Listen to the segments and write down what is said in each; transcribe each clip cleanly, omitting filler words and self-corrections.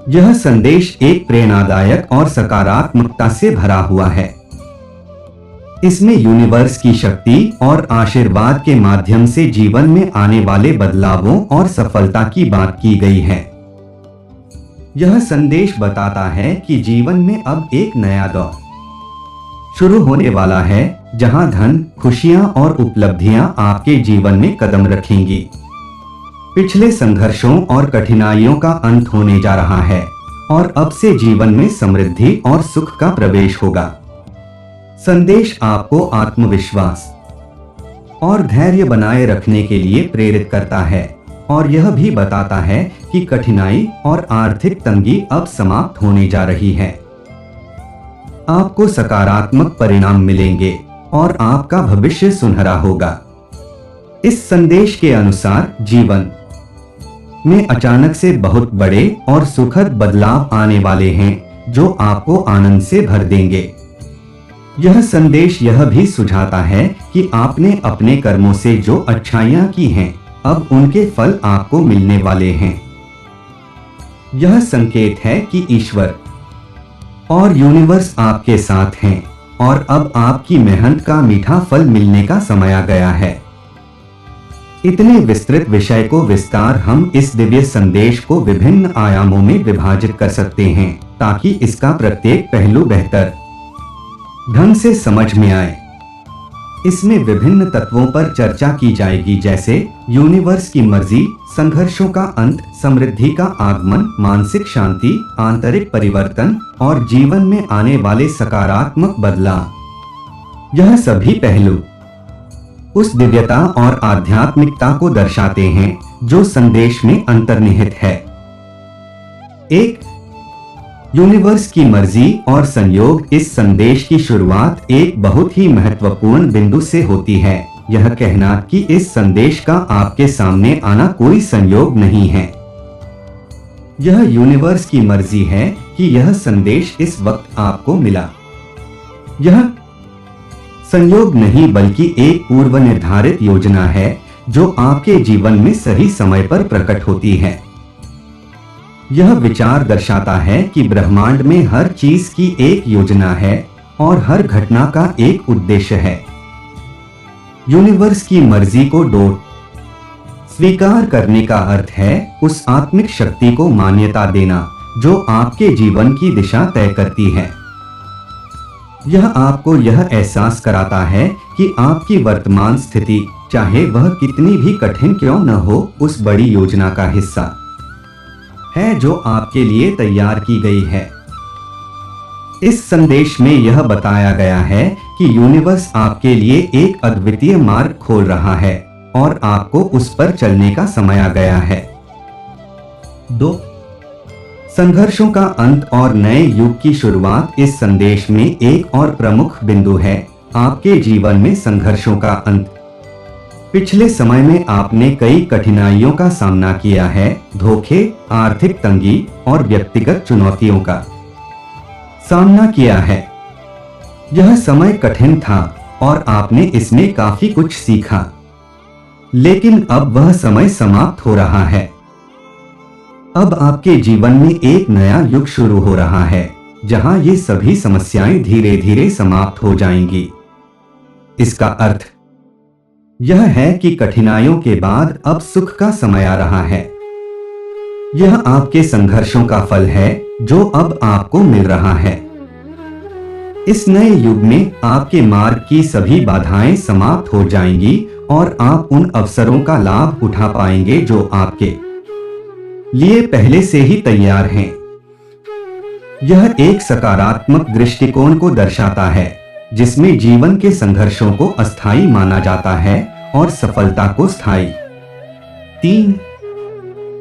यह संदेश एक प्रेरणादायक और सकारात्मकता से भरा हुआ है। इसमें यूनिवर्स की शक्ति और आशीर्वाद के माध्यम से जीवन में आने वाले बदलावों और सफलता की बात की गई है। यह संदेश बताता है कि जीवन में अब एक नया दौर शुरू होने वाला है, जहां धन, खुशियां और उपलब्धियां आपके जीवन में कदम रखेंगी। पिछले संघर्षों और कठिनाइयों का अंत होने जा रहा है और अब से जीवन में समृद्धि और सुख का प्रवेश होगा। संदेश आपको आत्मविश्वास और धैर्य बनाए रखने के लिए प्रेरित करता है और यह भी बताता है कि कठिनाई और आर्थिक तंगी अब समाप्त होने जा रही है। आपको सकारात्मक परिणाम मिलेंगे और आपका भविष्य सुनहरा होगा। इस संदेश के अनुसार जीवन में अचानक से बहुत बड़े और सुखद बदलाव आने वाले हैं, जो आपको आनंद से भर देंगे। यह संदेश यह भी सुझाता है कि आपने अपने कर्मों से जो अच्छाइयां की हैं, अब उनके फल आपको मिलने वाले हैं। यह संकेत है कि ईश्वर और यूनिवर्स आपके साथ हैं और अब आपकी मेहनत का मीठा फल मिलने का समय आ गया है। इतने विस्तृत विषय को विस्तार हम इस दिव्य संदेश को विभिन्न आयामों में विभाजित कर सकते हैं, ताकि इसका प्रत्येक पहलू बेहतर ढंग से समझ में आए। इसमें विभिन्न तत्वों पर चर्चा की जाएगी, जैसे यूनिवर्स की मर्जी, संघर्षों का अंत, समृद्धि का आगमन, मानसिक शांति, आंतरिक परिवर्तन और जीवन में आने वाले सकारात्मक बदलाव। यह सभी पहलू उस दिव्यता और आध्यात्मिकता को दर्शाते हैं जो संदेश में अंतर्निहित है। एक, यूनिवर्स की मर्जी और संयोग। इस संदेश की शुरुआत एक बहुत ही महत्वपूर्ण बिंदु से होती है, यह कहना कि इस संदेश का आपके सामने आना कोई संयोग नहीं है। यह यूनिवर्स की मर्जी है कि यह संदेश इस वक्त आपको मिला। यह संयोग नहीं बल्कि एक पूर्व निर्धारित योजना है जो आपके जीवन में सही समय पर प्रकट होती है। यह विचार दर्शाता है कि ब्रह्मांड में हर चीज की एक योजना है और हर घटना का एक उद्देश्य है। यूनिवर्स की मर्जी को स्वीकार करने का अर्थ है उस आत्मिक शक्ति को मान्यता देना जो आपके जीवन की दिशा तय करती है। यह आपको यह एहसास कराता है कि आपकी वर्तमान स्थिति, चाहे वह कितनी भी कठिन क्यों न हो, उस बड़ी योजना का हिस्सा है जो आपके लिए तैयार की गई है। इस संदेश में यह बताया गया है कि यूनिवर्स आपके लिए एक अद्वितीय मार्ग खोल रहा है और आपको उस पर चलने का समय आ गया है। 2, संघर्षों का अंत और नए युग की शुरुआत। इस संदेश में एक और प्रमुख बिंदु है आपके जीवन में संघर्षों का अंत। पिछले समय में आपने कई कठिनाइयों का सामना किया है, धोखे, आर्थिक तंगी और व्यक्तिगत चुनौतियों का सामना किया है। यह समय कठिन था और आपने इसमें काफी कुछ सीखा, लेकिन अब वह समय समाप्त हो रहा है। अब आपके जीवन में एक नया युग शुरू हो रहा है, जहां ये सभी समस्याएं धीरे धीरे समाप्त हो जाएंगी। इसका अर्थ यह है कि कठिनाइयों के बाद अब सुख का समय आ रहा है। यह आपके संघर्षों का फल है जो अब आपको मिल रहा है। इस नए युग में आपके मार्ग की सभी बाधाएं समाप्त हो जाएंगी और आप उन अवसरों का लाभ उठा पाएंगे जो आपके लिए पहले से ही तैयार हैं। यह एक सकारात्मक दृष्टिकोण को दर्शाता है, जिसमें जीवन के संघर्षों को अस्थायी माना जाता है और सफलता को स्थायी। 3,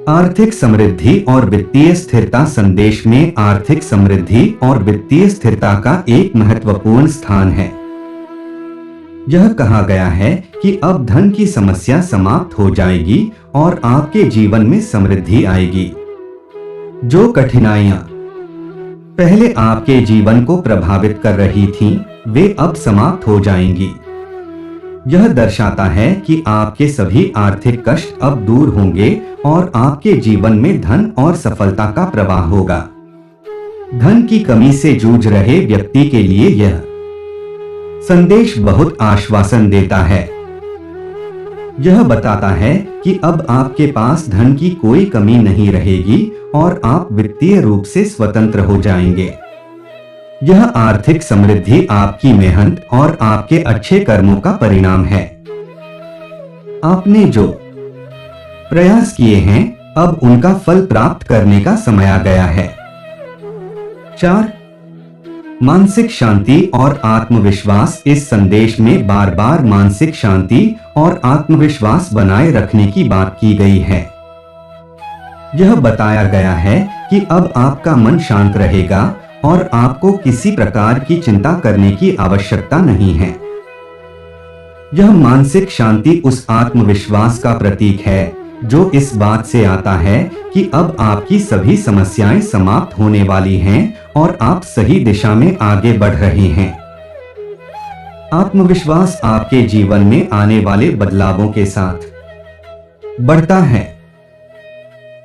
आर्थिक समृद्धि और वित्तीय स्थिरता। संदेश में आर्थिक समृद्धि और वित्तीय स्थिरता का एक महत्वपूर्ण स्थान है। यह कहा गया है कि अब धन की समस्या समाप्त हो जाएगी और आपके जीवन में समृद्धि आएगी। जो कठिनाइयां पहले आपके जीवन को प्रभावित कर रही थीं, वे अब समाप्त हो जाएंगी। यह दर्शाता है कि आपके सभी आर्थिक कष्ट अब दूर होंगे और आपके जीवन में धन और सफलता का प्रवाह होगा। धन की कमी से जूझ रहे व्यक्ति के लिए यह संदेश बहुत आश्वासन देता है। यह बताता है कि अब आपके पास धन की कोई कमी नहीं रहेगी और आप वित्तीय रूप से स्वतंत्र हो जाएंगे। यह आर्थिक समृद्धि आपकी मेहनत और आपके अच्छे कर्मों का परिणाम है। आपने जो प्रयास किए हैं, अब उनका फल प्राप्त करने का समय आ गया है। 4. मानसिक शांति और आत्मविश्वास। इस संदेश में बार बार मानसिक शांति और आत्मविश्वास बनाए रखने की बात की गई है। यह बताया गया है कि अब आपका मन शांत रहेगा और आपको किसी प्रकार की चिंता करने की आवश्यकता नहीं है। यह मानसिक शांति उस आत्मविश्वास का प्रतीक है जो इस बात से आता है कि अब आपकी सभी समस्याएं समाप्त होने वाली हैं और आप सही दिशा में आगे बढ़ रहे हैं। आत्मविश्वास आपके जीवन में आने वाले बदलावों के साथ बढ़ता है।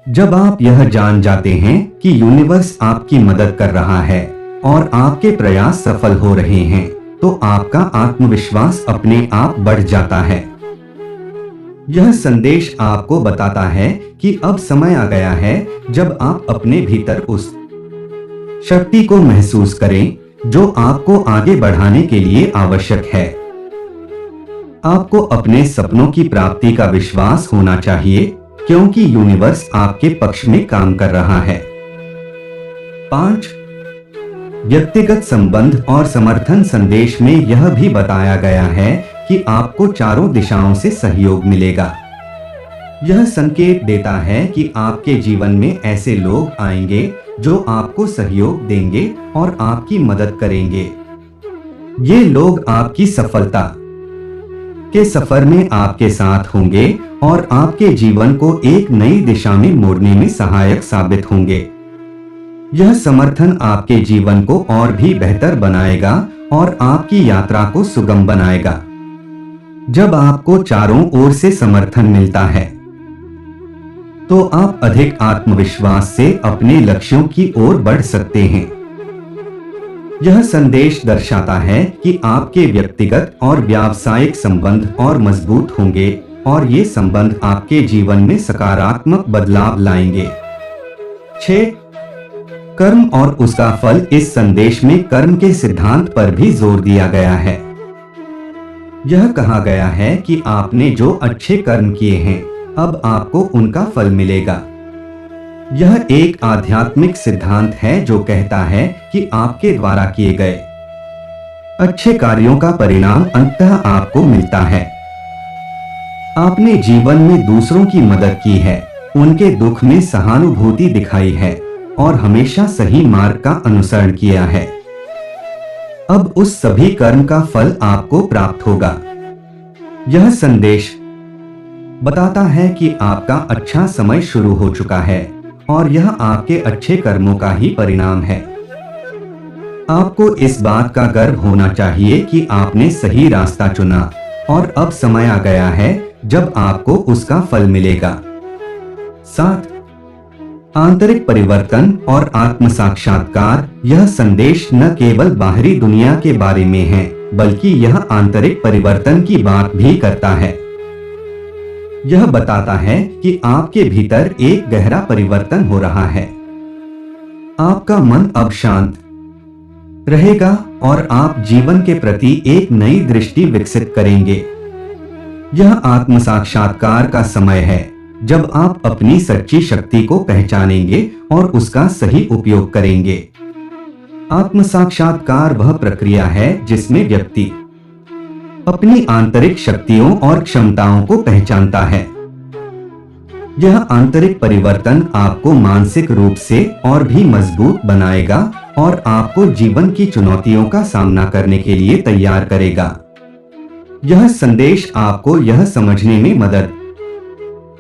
जब आप यह जान जाते हैं कि यूनिवर्स आपकी मदद कर रहा है और आपके प्रयास सफल हो रहे हैं, तो आपका आत्मविश्वास अपने आप बढ़ जाता है। यह संदेश आपको बताता है कि अब समय आ गया है जब आप अपने भीतर उस शक्ति को महसूस करें जो आपको आगे बढ़ाने के लिए आवश्यक है। आपको अपने सपनों की प्राप्ति का विश्वास होना चाहिए क्योंकि यूनिवर्स आपके पक्ष में काम कर रहा है। 5. व्यक्तिगत संबंध और समर्थन। संदेश में यह भी बताया गया है कि आपको चारों दिशाओं से सहयोग मिलेगा। यह संकेत देता है कि आपके जीवन में ऐसे लोग आएंगे जो आपको सहयोग देंगे और आपकी मदद करेंगे। ये लोग आपकी सफलता के सफर में आपके साथ होंगे और आपके जीवन को एक नई दिशा में मोड़ने में सहायक साबित होंगे। यह समर्थन आपके जीवन को और भी बेहतर बनाएगा और आपकी यात्रा को सुगम बनाएगा। जब आपको चारों ओर से समर्थन मिलता है, तो आप अधिक आत्मविश्वास से अपने लक्ष्यों की ओर बढ़ सकते हैं। यह संदेश दर्शाता है कि आपके व्यक्तिगत और व्यावसायिक संबंध और मजबूत होंगे और ये संबंध आपके जीवन में सकारात्मक बदलाव लाएंगे। 6. कर्म और उसका फल। इस संदेश में कर्म के सिद्धांत पर भी जोर दिया गया है। यह कहा गया है कि आपने जो अच्छे कर्म किए हैं, अब आपको उनका फल मिलेगा। यह एक आध्यात्मिक सिद्धांत है जो कहता है कि आपके द्वारा किए गए अच्छे कार्यों का परिणाम अंततः आपको मिलता है। आपने जीवन में दूसरों की मदद की है, उनके दुख में सहानुभूति दिखाई है और हमेशा सही मार्ग का अनुसरण किया है। अब उस सभी कर्म का फल आपको प्राप्त होगा। यह संदेश बताता है कि आपका अच्छा समय शुरू हो चुका है और यह आपके अच्छे कर्मों का ही परिणाम है। आपको इस बात का गर्व होना चाहिए कि आपने सही रास्ता चुना और अब समय आ गया है जब आपको उसका फल मिलेगा। 7. आंतरिक परिवर्तन और आत्म साक्षात्कार। यह संदेश न केवल बाहरी दुनिया के बारे में है, बल्कि यह आंतरिक परिवर्तन की बात भी करता है। यह बताता है कि आपके भीतर एक गहरा परिवर्तन हो रहा है। आपका मन अब शांत रहेगा और आप जीवन के प्रति एक नई दृष्टि विकसित करेंगे। यह आत्म साक्षात्कार का समय है जब आप अपनी सच्ची शक्ति को पहचानेंगे और उसका सही उपयोग करेंगे। आत्म साक्षात्कार वह प्रक्रिया है जिसमें व्यक्ति अपनी आंतरिक शक्तियों और क्षमताओं को पहचानता है। यह आंतरिक परिवर्तन आपको मानसिक रूप से और भी मजबूत बनाएगा और आपको जीवन की चुनौतियों का सामना करने के लिए तैयार करेगा। यह संदेश आपको यह समझने में मदद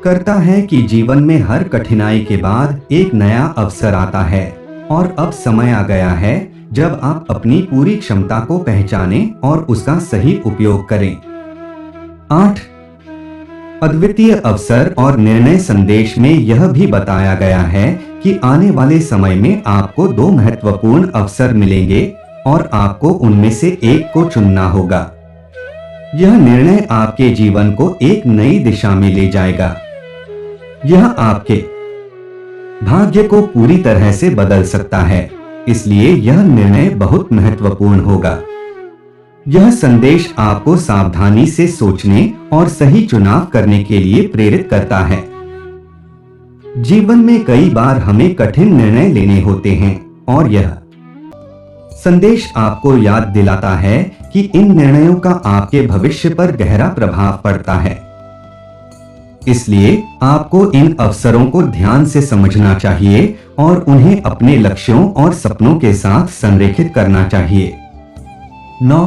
करता है कि जीवन में हर कठिनाई के बाद एक नया अवसर आता है और अब समय आ गया है जब आप अपनी पूरी क्षमता को पहचानें और उसका सही उपयोग करें। 8 अद्वितीय अवसर और निर्णय संदेश में यह भी बताया गया है कि आने वाले समय में आपको 2 महत्वपूर्ण अवसर मिलेंगे और आपको उनमें से एक को चुनना होगा। यह निर्णय आपके जीवन को एक नई दिशा में ले जाएगा। यह आपके भाग्य को पूरी तरह से बदल सकता है, इसलिए यह निर्णय बहुत महत्वपूर्ण होगा। यह संदेश आपको सावधानी से सोचने और सही चुनाव करने के लिए प्रेरित करता है। जीवन में कई बार हमें कठिन निर्णय लेने होते हैं और यह संदेश आपको याद दिलाता है कि इन निर्णयों का आपके भविष्य पर गहरा प्रभाव पड़ता है। इसलिए आपको इन अवसरों को ध्यान से समझना चाहिए और उन्हें अपने लक्ष्यों और सपनों के साथ संरेखित करना चाहिए। 9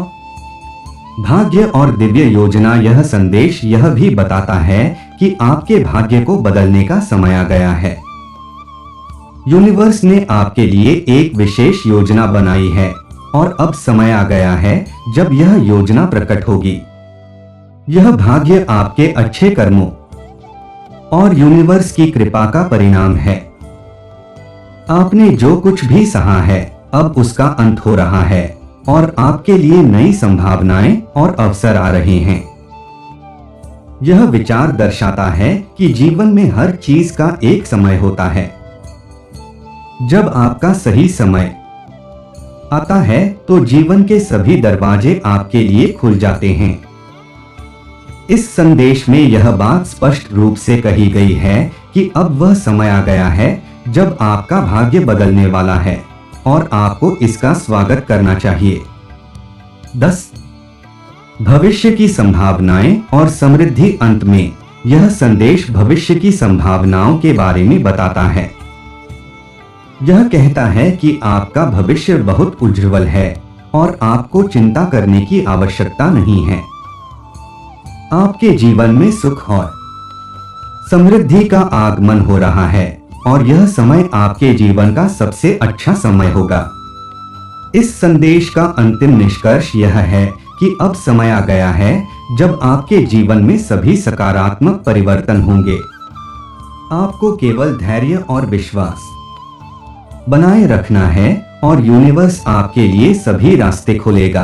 भाग्य और दिव्य योजना। यह संदेश यह भी बताता है कि आपके भाग्य को बदलने का समय आ गया है। यूनिवर्स ने आपके लिए एक विशेष योजना बनाई है और अब समय आ गया है जब यह योजना प्रकट होगी। यह भाग्य आपके अच्छे कर्मों और यूनिवर्स की कृपा का परिणाम है। आपने जो कुछ भी सहा है, अब उसका अंत हो रहा है और आपके लिए नई संभावनाएं और अवसर आ रहे हैं। यह विचार दर्शाता है कि जीवन में हर चीज का एक समय होता है। जब आपका सही समय आता है तो जीवन के सभी दरवाजे आपके लिए खुल जाते हैं। इस संदेश में यह बात स्पष्ट रूप से कही गई है कि अब वह समय आ गया है जब आपका भाग्य बदलने वाला है और आपको इसका स्वागत करना चाहिए। 10 भविष्य की संभावनाएं और समृद्धि। अंत में यह संदेश भविष्य की संभावनाओं के बारे में बताता है। यह कहता है कि आपका भविष्य बहुत उज्ज्वल है और आपको चिंता करने की आवश्यकता नहीं है। आपके जीवन में सुख और समृद्धि का आगमन हो रहा है और यह समय आपके जीवन का सबसे अच्छा समय होगा। इस संदेश का अंतिम निष्कर्ष यह है कि अब समय आ गया है जब आपके जीवन में सभी सकारात्मक परिवर्तन होंगे। आपको केवल धैर्य और विश्वास बनाए रखना है और यूनिवर्स आपके लिए सभी रास्ते खोलेगा।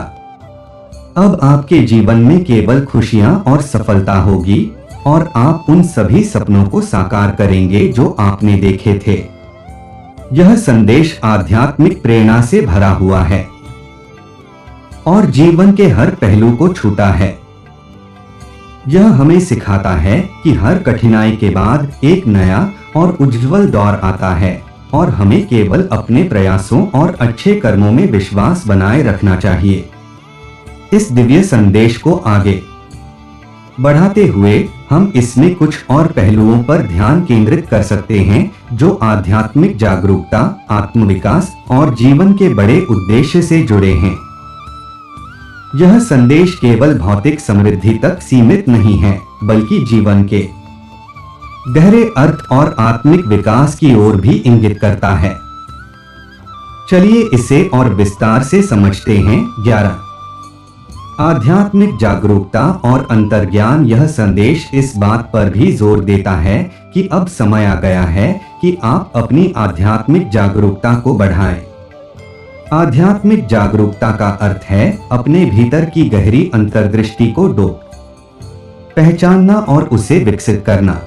अब आपके जीवन में केवल खुशियां और सफलता होगी और आप उन सभी सपनों को साकार करेंगे जो आपने देखे थे। यह संदेश आध्यात्मिक प्रेरणा से भरा हुआ है और जीवन के हर पहलू को छूता है। यह हमें सिखाता है कि हर कठिनाई के बाद एक नया और उज्जवल दौर आता है और हमें केवल अपने प्रयासों और अच्छे कर्मों में विश्वास बनाए रखना चाहिए। इस दिव्य संदेश को आगे बढ़ाते हुए हम इसमें कुछ और पहलुओं पर ध्यान केंद्रित कर सकते हैं जो आध्यात्मिक जागरूकता, आत्मविकास और जीवन के बड़े उद्देश्य से जुड़े हैं। यह संदेश केवल भौतिक समृद्धि तक सीमित नहीं है, बल्कि जीवन के गहरे अर्थ और आत्मिक विकास की ओर भी इंगित करता है। चलिए इसे और विस्तार से समझते हैं। 11 आध्यात्मिक जागरूकता और अंतर्ज्ञान। यह संदेश इस बात पर भी जोर देता है कि अब समय आ गया है कि आप अपनी आध्यात्मिक जागरूकता को बढ़ाएं। आध्यात्मिक जागरूकता का अर्थ है अपने भीतर की गहरी अंतर्दृष्टि को पहचानना और उसे विकसित करना।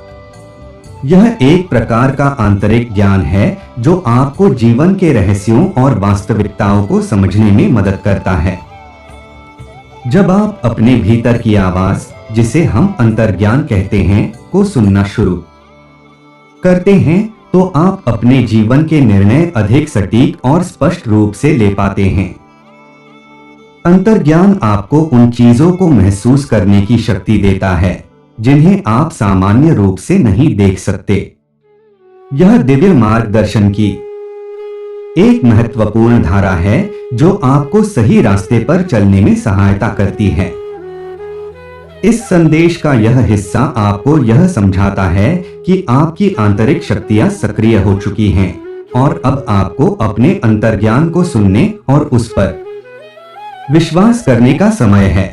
यह एक प्रकार का आंतरिक ज्ञान है जो आपको जीवन के रहस्यों और वास्तविकताओं को समझने में मदद करता है। जब आप अपने भीतर की आवाज, जिसे हम अंतर्ज्ञान कहते हैं, को सुनना शुरू करते हैं तो आप अपने जीवन के निर्णय अधिक सटीक और स्पष्ट रूप से ले पाते हैं। अंतर्ज्ञान आपको उन चीजों को महसूस करने की शक्ति देता है जिन्हें आप सामान्य रूप से नहीं देख सकते। यह दिव्य मार्गदर्शन की एक महत्वपूर्ण धारा है जो आपको सही रास्ते पर चलने में सहायता करती है। इस संदेश का यह हिस्सा आपको यह समझाता है कि आपकी आंतरिक शक्तियां सक्रिय हो चुकी हैं और अब आपको अपने अंतर्ज्ञान को सुनने और उस पर विश्वास करने का समय है।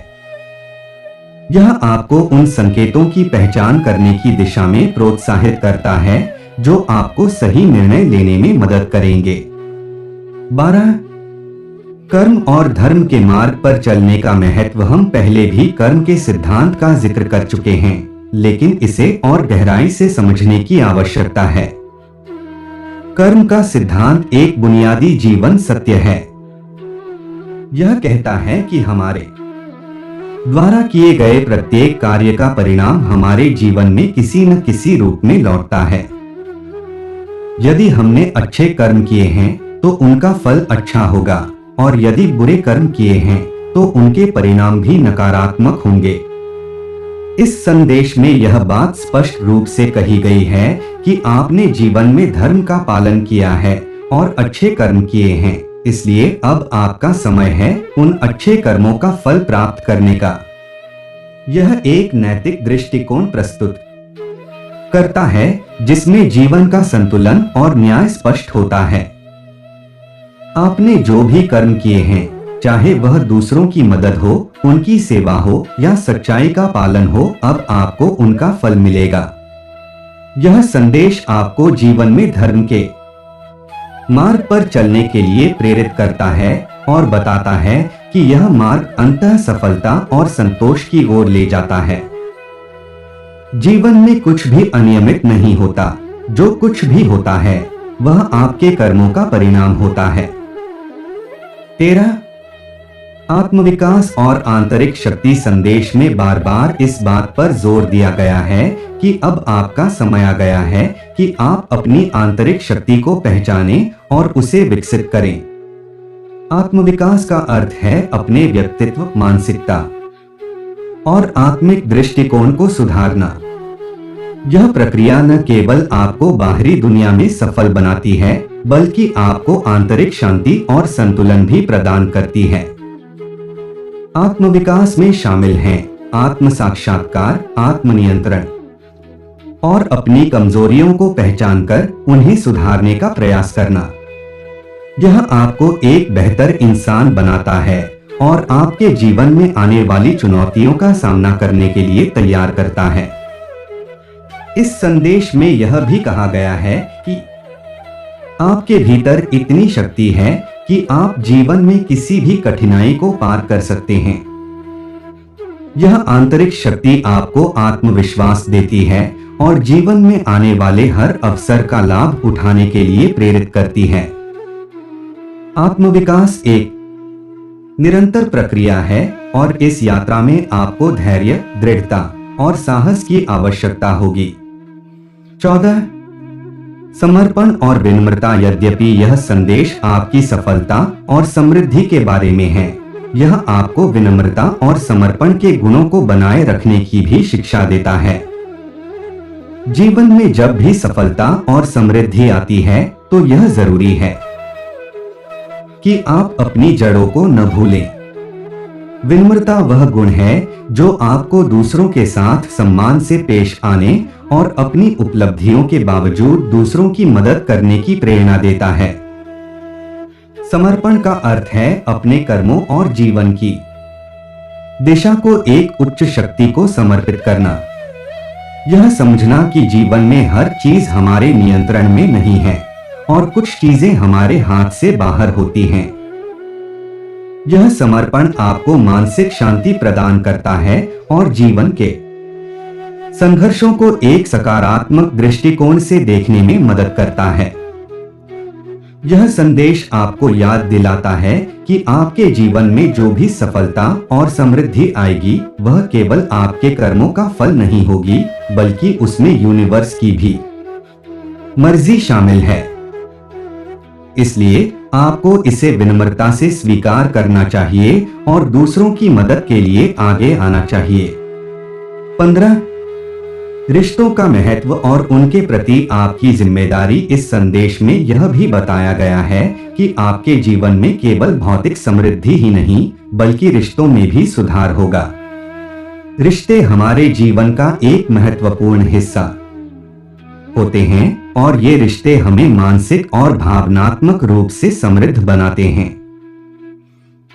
यह आपको उन संकेतों की पहचान करने की दिशा में प्रोत्साहित करता है जो आपको सही निर्णय लेने में मदद करेंगे। 12. कर्म और धर्म के मार्ग पर चलने का महत्व। हम पहले भी कर्म के सिद्धांत का जिक्र कर चुके हैं, लेकिन इसे और गहराई से समझने की आवश्यकता है। कर्म का सिद्धांत एक बुनियादी जीवन सत्य है। यह कहता है कि हमारे द्वारा किए गए प्रत्येक कार्य का परिणाम हमारे जीवन में किसी न किसी रूप में लौटता है। यदि हमने अच्छे कर्म किए हैं तो उनका फल अच्छा होगा, और यदि बुरे कर्म किए हैं तो उनके परिणाम भी नकारात्मक होंगे। इस संदेश में यह बात स्पष्ट रूप से कही गई है कि आपने जीवन में धर्म का पालन किया है और अच्छे कर्म किए हैं, इसलिए अब आपका समय है उन अच्छे कर्मों का फल प्राप्त करने का। यह एक नैतिक दृष्टिकोण प्रस्तुत करता है जिसमें जीवन का संतुलन और न्याय स्पष्ट होता है। आपने जो भी कर्म किए हैं, चाहे वह दूसरों की मदद हो, उनकी सेवा हो या सच्चाई का पालन हो, अब आपको उनका फल मिलेगा। यह संदेश आपको जीवन में धर्म के मार्ग पर चलने के लिए प्रेरित करता है और बताता है कि यह मार्ग अंततः सफलता और संतोष की ओर ले जाता है। जीवन में कुछ भी अनियमित नहीं होता। जो कुछ भी होता है वह आपके कर्मों का परिणाम होता है। 13. आत्मविकास और आंतरिक शक्ति। संदेश में बार बार इस बात पर जोर दिया गया है कि अब आपका समय आ गया है कि आप अपनी आंतरिक शक्ति को पहचानें और उसे विकसित करें। आत्मविकास का अर्थ है अपने व्यक्तित्व, मानसिकता और आत्मिक दृष्टिकोण को सुधारना। यह प्रक्रिया न केवल आपको बाहरी दुनिया में सफल बनाती है, बल्कि आपको आंतरिक शांति और संतुलन भी प्रदान करती है। आत्मविकास में शामिल हैं आत्म साक्षात्कार, आत्मनियंत्रण और अपनी कमजोरियों को पहचानकर उन्हें सुधारने का प्रयास करना। यह आपको एक बेहतर इंसान बनाता है और आपके जीवन में आने वाली चुनौतियों का सामना करने के लिए तैयार करता है। इस संदेश में यह भी कहा गया है कि आपके भीतर इतनी शक्ति है कि आप जीवन में किसी भी कठिनाई को पार कर सकते हैं। यह आंतरिक शक्ति आपको आत्मविश्वास देती है और जीवन में आने वाले हर अवसर का लाभ उठाने के लिए प्रेरित करती है। आत्मविकास एक निरंतर प्रक्रिया है और इस यात्रा में आपको धैर्य, दृढ़ता और साहस की आवश्यकता होगी। 14. समर्पण और विनम्रता। यद्यपि यह संदेश आपकी सफलता और समृद्धि के बारे में है, यह आपको विनम्रता और समर्पण के गुणों को बनाए रखने की भी शिक्षा देता है। जीवन में जब भी सफलता और समृद्धि आती है तो यह जरूरी है कि आप अपनी जड़ों को न भूलें। विनम्रता वह गुण है जो आपको दूसरों के साथ सम्मान से पेश आने और अपनी उपलब्धियों के बावजूद दूसरों की मदद करने की प्रेरणा देता है। समर्पण का अर्थ है अपने कर्मों और जीवन की दिशा को एक उच्च शक्ति को समर्पित करना। यह समझना कि जीवन में हर चीज हमारे नियंत्रण में नहीं है और कुछ चीजें हमारे हाथ से बाहर होती हैं। यह समर्पण आपको मानसिक शांति प्रदान करता है और जीवन के संघर्षों को एक सकारात्मक दृष्टिकोण से देखने में मदद करता है। यह संदेश आपको याद दिलाता है कि आपके जीवन में जो भी सफलता और समृद्धि आएगी वह केवल आपके कर्मों का फल नहीं होगी, बल्कि उसमें यूनिवर्स की भी मर्जी शामिल है। इसलिए आपको इसे विनम्रता से स्वीकार करना चाहिए और दूसरों की मदद के लिए आगे आना चाहिए। 15. रिश्तों का महत्व और उनके प्रति आपकी जिम्मेदारी। इस संदेश में यह भी बताया गया है कि आपके जीवन में केवल भौतिक समृद्धि ही नहीं, बल्कि रिश्तों में भी सुधार होगा। रिश्ते हमारे जीवन का एक महत्वपूर्ण हिस्सा होते हैं और ये रिश्ते हमें मानसिक और भावनात्मक रूप से समृद्ध बनाते हैं।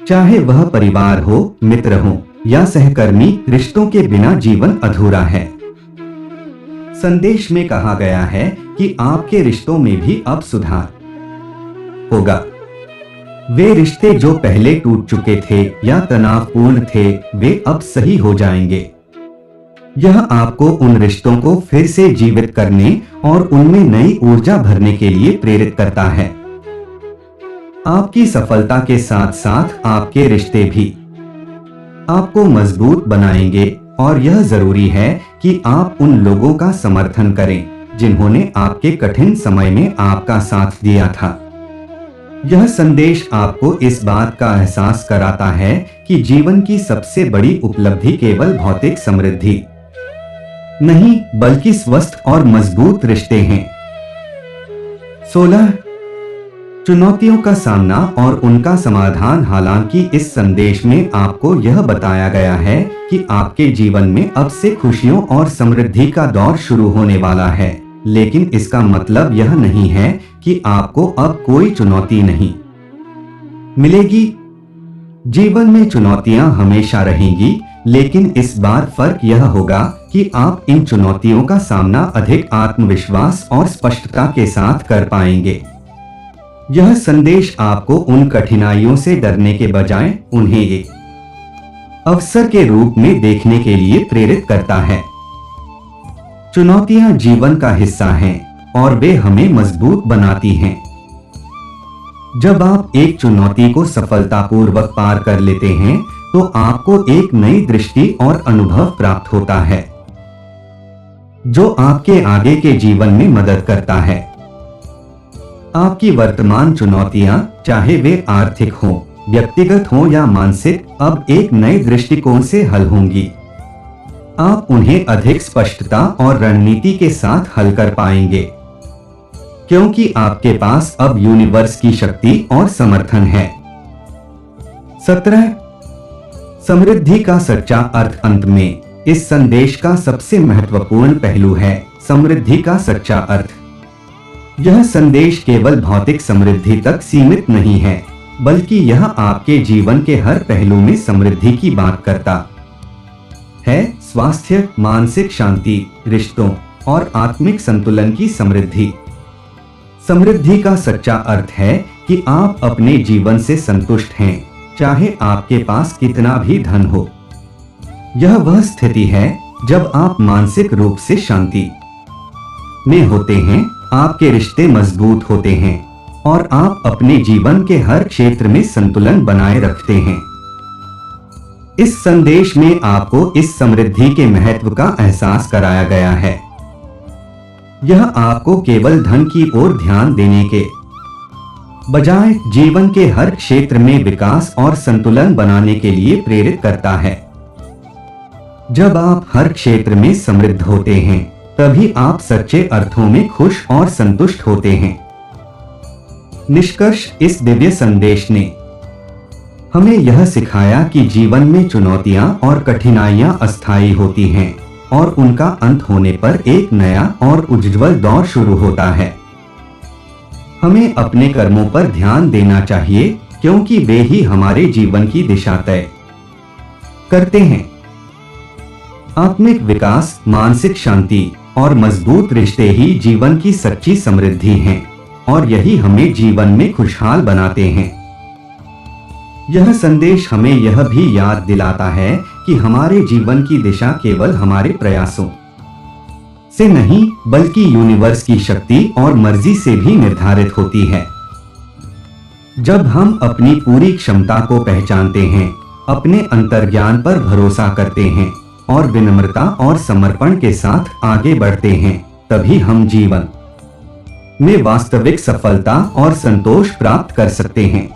चाहे वह परिवार हो, मित्र हो या सहकर्मी रिश्तों के बिना जीवन अधूरा है। संदेश में कहा गया है कि आपके रिश्तों में भी अब सुधार होगा। वे रिश्ते जो पहले टूट चुके थे या तनावपूर्ण थे, वे अब सही हो जाएंगे। यह आपको उन रिश्तों को फिर से जीवित करने और उनमें नई ऊर्जा भरने के लिए प्रेरित करता है। आपकी सफलता के साथ साथ आपके रिश्ते भी आपको मजबूत बनाएंगे और यह जरूरी है कि आप उन लोगों का समर्थन करें जिन्होंने आपके कठिन समय में आपका साथ दिया था। यह संदेश आपको इस बात का एहसास कराता है कि जीवन की सबसे बड़ी उपलब्धि केवल भौतिक समृद्धि नहीं, बल्कि स्वस्थ और मजबूत रिश्ते हैं। 16 चुनौतियों का सामना और उनका समाधान। हालांकि इस संदेश में आपको यह बताया गया है कि आपके जीवन में अब से खुशियों और समृद्धि का दौर शुरू होने वाला है, लेकिन इसका मतलब यह नहीं है कि आपको अब कोई चुनौती नहीं मिलेगी। जीवन में चुनौतियां हमेशा रहेंगी, लेकिन इस बार फर्क यह होगा कि आप इन चुनौतियों का सामना अधिक आत्मविश्वास और स्पष्टता के साथ कर पाएंगे। यह संदेश आपको उन कठिनाइयों से डरने के बजाय उन्हें एक अवसर के रूप में देखने के लिए प्रेरित करता है। चुनौतियां जीवन का हिस्सा हैं और वे हमें मजबूत बनाती हैं। जब आप एक चुनौती को सफलतापूर्वक पार कर लेते हैं, तो आपको एक नई दृष्टि और अनुभव प्राप्त होता है, जो आपके आगे के जीवन में मदद करता है। आपकी वर्तमान चुनौतियां, चाहे वे आर्थिक हों, व्यक्तिगत हों या मानसिक, अब एक नए दृष्टिकोण से हल होंगी। आप उन्हें अधिक स्पष्टता और रणनीति के साथ हल कर पाएंगे, क्योंकि आपके पास अब यूनिवर्स की शक्ति और समर्थन है। 17 समृद्धि का सच्चा अर्थ। अंत में इस संदेश का सबसे महत्वपूर्ण पहलू है समृद्धि का सच्चा अर्थ। यह संदेश केवल भौतिक समृद्धि तक सीमित नहीं है, बल्कि यह आपके जीवन के हर पहलू में समृद्धि की बात करता है। स्वास्थ्य, मानसिक शांति, रिश्तों और आत्मिक संतुलन की समृद्धि। समृद्धि का सच्चा अर्थ है कि आप अपने जीवन से संतुष्ट हैं, चाहे आपके पास कितना भी धन हो। यह वह स्थिति है जब आप मानसिक रूप से शांति में होते हैं, आपके रिश्ते मजबूत होते हैं और आप अपने जीवन के हर क्षेत्र में संतुलन बनाए रखते हैं। इस संदेश में आपको इस समृद्धि के महत्व का एहसास कराया गया है। यह आपको केवल धन की ओर ध्यान देने के बजाय जीवन के हर क्षेत्र में विकास और संतुलन बनाने के लिए प्रेरित करता है। जब आप हर क्षेत्र में समृद्ध होते हैं, तभी आप सच्चे अर्थों में खुश और संतुष्ट होते हैं। निष्कर्ष, इस दिव्य संदेश ने हमें यह सिखाया कि जीवन में चुनौतियां और कठिनाइयां अस्थायी होती हैं और उनका अंत होने पर एक नया और उज्जवल दौर शुरू होता है। हमें अपने कर्मों पर ध्यान देना चाहिए, क्योंकि वे ही हमारे जीवन की दिशा तय करते हैं। आत्मिक विकास, मानसिक शांति और मजबूत रिश्ते ही जीवन की सच्ची समृद्धि हैं और यही हमें जीवन में खुशहाल बनाते हैं। यह संदेश हमें यह भी याद दिलाता है कि हमारे जीवन की दिशा केवल हमारे प्रयासों से नहीं, बल्कि यूनिवर्स की शक्ति और मर्जी से भी निर्धारित होती है। जब हम अपनी पूरी क्षमता को पहचानते हैं, अपने अंतर्ज्ञान पर भरोसा करते हैं और विनम्रता और समर्पण के साथ आगे बढ़ते हैं, तभी हम जीवन में वास्तविक सफलता और संतोष प्राप्त कर सकते हैं।